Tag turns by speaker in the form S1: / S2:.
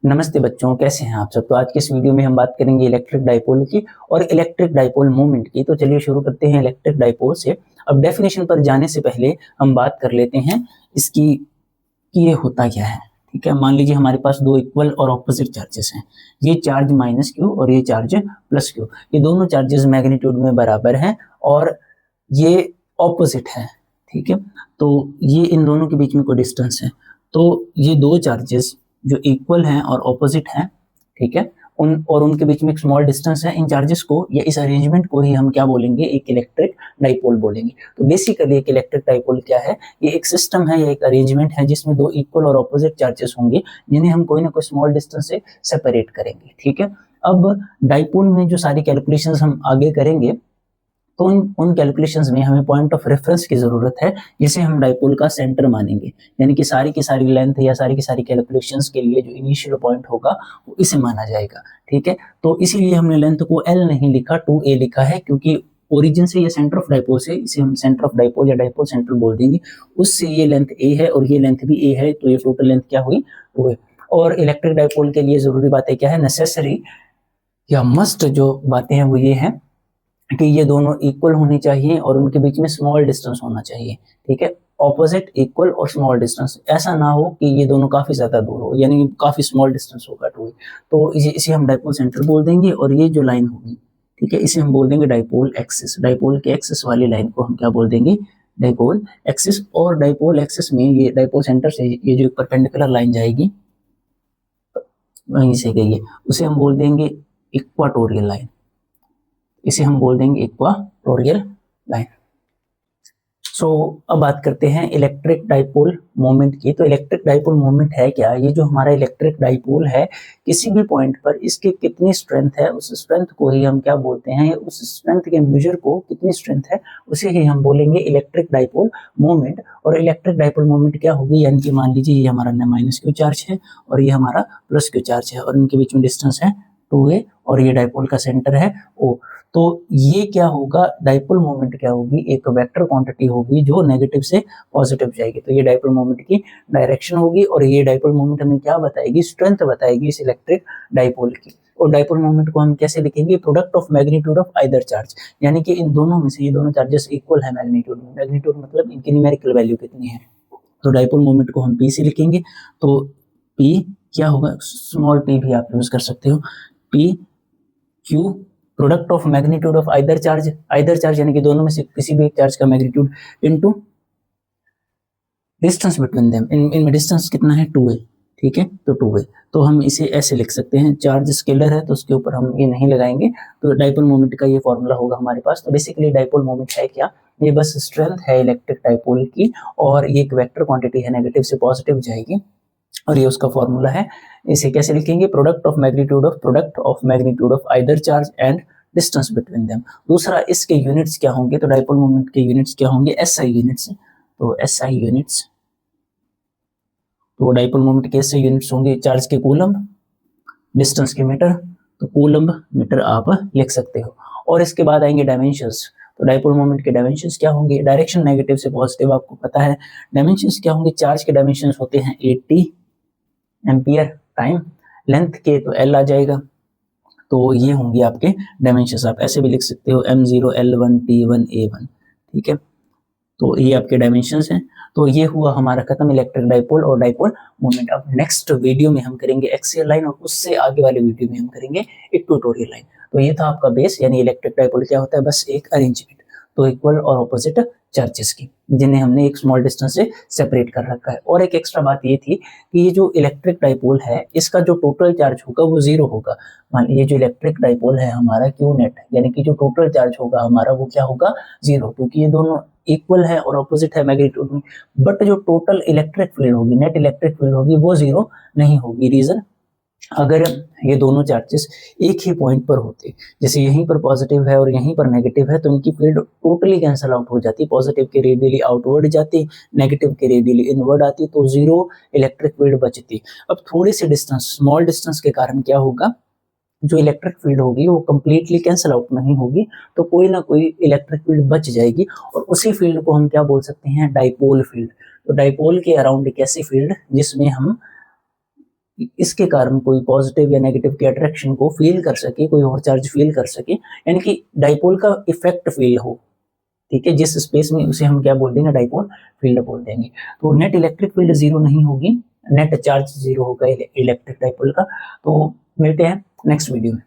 S1: नमस्ते बच्चों, कैसे हैं आप सब। तो आज के इस वीडियो में हम बात करेंगे इलेक्ट्रिक डाइपोल की और इलेक्ट्रिक डाइपोल मोमेंट की। तो चलिए शुरू करते हैं इलेक्ट्रिक डाइपोल से। अब डेफिनेशन पर जाने से पहले हम बात कर लेते हैं इसकी कि ये होता क्या है। ठीक है, मान लीजिए हमारे पास दो इक्वल और ऑपोजिट चार्जेस हैं। ये चार्ज माइनस क्यू और ये चार्ज प्लस क्यू। ये दोनों चार्जेस मैग्नीट्यूड में बराबर हैं और ये ऑपोजिट है। ठीक है, तो ये इन दोनों के बीच में कोई डिस्टेंस है। तो ये दो चार्जेस जो इक्वल हैं और ऑपोजिट हैं, ठीक है, उनके बीच में एक स्मॉल डिस्टेंस है। इन चार्जेस को या इस अरेंजमेंट को ही हम क्या बोलेंगे, एक इलेक्ट्रिक डाइपोल बोलेंगे। तो बेसिकली एक इलेक्ट्रिक डाइपोल क्या है, ये एक सिस्टम है या एक अरेंजमेंट है जिसमें दो इक्वल और ऑपोजिट चार्जेस होंगे जिन्हें हम कोई ना कोई स्मॉल डिस्टेंस से सेपरेट करेंगे। ठीक है, अब डाइपोल में जो सारी कैलकुलेशंस हम आगे करेंगे तो उन कैलकुलेशंस में हमें पॉइंट ऑफ रेफरेंस की जरूरत है जिसे हम डाइपोल का सेंटर मानेंगे। यानी कि सारी की सारी लेंथ या सारी की सारी कैलकुलेशंस के लिए जो इनिशियल पॉइंट होगा वो इसे माना जाएगा। ठीक है, तो इसीलिए हमने लेंथ को L नहीं लिखा, 2a लिखा है, क्योंकि ओरिजिन से या सेंटर ऑफ डाइपोल से, इसे हम सेंटर ऑफ डाइपोल या डाइपोल सेंटर बोल देंगे, उससे ये लेंथ a है और ये लेंथ भी a है, तो ये टोटल लेंथ क्या हुई, 2 है। और इलेक्ट्रिक डाइपोल के लिए जरूरी बातें क्या है, नेसेसरी या मस्ट जो बातें हैं वो ये है कि ये दोनों इक्वल होनी चाहिए और उनके बीच में स्मॉल डिस्टेंस होना चाहिए। ठीक है, ऑपोजिट, इक्वल और स्मॉल डिस्टेंस। ऐसा ना हो कि ये दोनों काफी ज्यादा दूर हो, यानी काफी स्मॉल डिस्टेंस होगा टू। तो इसे हम डाइपोल सेंटर बोल देंगे और ये जो लाइन होगी, ठीक है, इसे हम बोल देंगे डाइपोल एक्सिस। डाइपोल के एक्सिस वाली लाइन को हम क्या बोल देंगे, डाइपोल एक्सिस। और डाइपोल एक्सिस में ये डाइपोल सेंटर से ये जो परपेंडिकुलर लाइन जाएगी वहीं से गई है, उसे हम बोल देंगे इक्वाटोरियल लाइन। इसे हम बोल देंगे इक्वाटोरियल लाइन। सो अब बात करते हैं इलेक्ट्रिक डाइपोल मोमेंट की। तो इलेक्ट्रिक डाइपोल मोमेंट है क्या, ये जो हमारा इलेक्ट्रिक डाइपोल है, किसी भी पॉइंट पर इसकी कितनी स्ट्रेंथ है, उस स्ट्रेंथ को ही हम क्या बोलते हैं, उस स्ट्रेंथ के मेजर को, कितनी स्ट्रेंथ है उसे ही हम बोलेंगे इलेक्ट्रिक डाइपोल मोमेंट। और इलेक्ट्रिक डाइपोल मोमेंट क्या होगी, यानी कि मान लीजिए ये हमारा माइनस क्यू चार्ज है और ये हमारा प्लस क्यू चार्ज है और इनके बीच में डिस्टेंस है 2a और ये डाइपोल का सेंटर है O। तो ये क्या होगा, डाइपोल मोमेंट क्या होगी, एक वेक्टर क्वांटिटी होगी जो नेगेटिव से पॉजिटिव जाएगी। तो ये डाइपोल मोमेंट की डायरेक्शन होगी और ये डाइपोल मोमेंट हमें क्या बताएगी, स्ट्रेंथ बताएगी इस इलेक्ट्रिक डाइपोल की। और डाइपोल मोमेंट को हम कैसे लिखेंगे, product of magnitude of either charge. यानी कि इन दोनों में से ये दोनों चार्जेस इक्वल है मैग्नीट्यूड में। मैग्नीट्यूड मतलब इनकी न्यूमेरिकल वैल्यू कितनी है। तो डाइपोल मोमेंट को हम P से लिखेंगे। तो P क्या होगा, स्मॉल p भी आप यूज कर सकते हो, P Q product of magnitude of either charge यानी कि दोनों में से किसी भी एक चार्ज का magnitude into distance between them. इनमें डिस्टेंस कितना है, 2a। ठीक है, तो 2a। तो हम इसे ऐसे लिख सकते हैं, चार्ज स्केलर है तो उसके ऊपर हम ये नहीं लगाएंगे। तो डाइपोल मोमेंट का ये फॉर्मूला होगा हमारे पास। तो बेसिकली डाइपोल मोमेंट है क्या, ये बस स्ट्रेंथ है इलेक्ट्रिक डाइपोल की और ये एक वेक्टर क्वांटिटी है, नेगेटिव से पॉजिटिव जाएगी और ये उसका फॉर्मूला है। इसे कैसे लिखेंगे, product of magnitude of either charge and distance between them. दूसरा, इसके यूनिट्स क्या होंगे, तो डाइपोल मोमेंट के यूनिट्स क्या होंगे, SI यूनिट्स। तो SI यूनिट्स, तो डाइपोल मोमेंट के SI यूनिट्स होंगे चार्ज के कूलम्ब, डिस्टेंस के मीटर। तो कूलम्ब मीटर आप लिख सकते हो। और इसके बाद आएंगे डायमेंशंस। तो डाइपोल मोमेंट के डायमेंशंस क्या होंगे, डायरेक्शन नेगेटिव से पॉजिटिव आपको पता है। डायमेंशंस क्या होंगे, चार्ज के डायमेंशंस होते हैं 80 एम्पियर टाइम, लेंथ के तो L आ जाएगा। तो ये होंगे आपके डायमेंशंस। आप ऐसे भी लिख सकते हो M0 L1 T1 A1। ठीक है, तो ये आपके डायमेंशंस हैं। तो ये हुआ हमारा खत्म इलेक्ट्रिक डाइपोल और डाइपोल मोमेंट। अब नेक्स्ट वीडियो में हम करेंगे एक्सियल लाइन और उससे आगे वाले वीडियो में हम करेंगे इक्वेटोरियल लाइन। तो ये था आपका बेस, यानी इलेक्ट्रिक डाइपोल क्या होता है, बस एक अरेंजमेंट, तो इक्वल और ऑपोजिट चार्जेस की, जिन्हें हमने एक स्मॉल डिस्टेंस से सेपरेट कर रखा है। और एक एक्स्ट्रा बात ये थी कि ये जो इलेक्ट्रिक डाइपोल है इसका जो टोटल चार्ज होगा वो 0 होगा। मान लीजिए जो इलेक्ट्रिक डाइपोल है हमारा Q नेट, यानी कि जो टोटल चार्ज होगा हमारा वो क्या होगा, 0, क्योंकि ये दोनों इक्वल है और ऑपोजिट है मैग्नीट्यूड में। बट जो टोटल इलेक्ट्रिक फील्ड होगी, नेट इलेक्ट्रिक फील्ड होगी, वो 0 नहीं होगी। रीजन, अगर ये दोनों चार्जेस एक ही पॉइंट पर होते, जैसे यहीं पर पॉजिटिव है और यहीं पर नेगेटिव है, तो इनकी फील्ड टोटली कैंसल आउट हो जाती। पॉजिटिव के रेडियली आउटवर्ड जाती, नेगेटिव के रेडियली इनवर्ड आती, तो 0 इलेक्ट्रिक फील्ड बचती। अब थोड़ी सी डिस्टेंस, स्मॉल डिस्टेंस के कारण क्या होगा, जो इलेक्ट्रिक फील्ड होगी वो कंप्लीटली कैंसल आउट नहीं होगी, तो कोई ना कोई इलेक्ट्रिक फील्ड बच जाएगी और उसी फील्ड को हम क्या बोल सकते हैं, डाइपोल फील्ड। तो डाइपोल के अराउंड एक ऐसी फील्ड जिसमें हम इसके कारण कोई पॉजिटिव या नेगेटिव की अट्रैक्शन को फील कर सके, कोई और चार्ज फील कर सके, यानी कि डाइपोल का इफेक्ट फील हो, ठीक है, जिस स्पेस में उसे हम क्या बोल देंगे, डाइपोल फील्ड बोल देंगे। तो नेट इलेक्ट्रिक फील्ड जीरो नहीं होगी, नेट चार्ज जीरो होगा इलेक्ट्रिक डाइपोल का। तो मिलते हैं नेक्स्ट वीडियो में।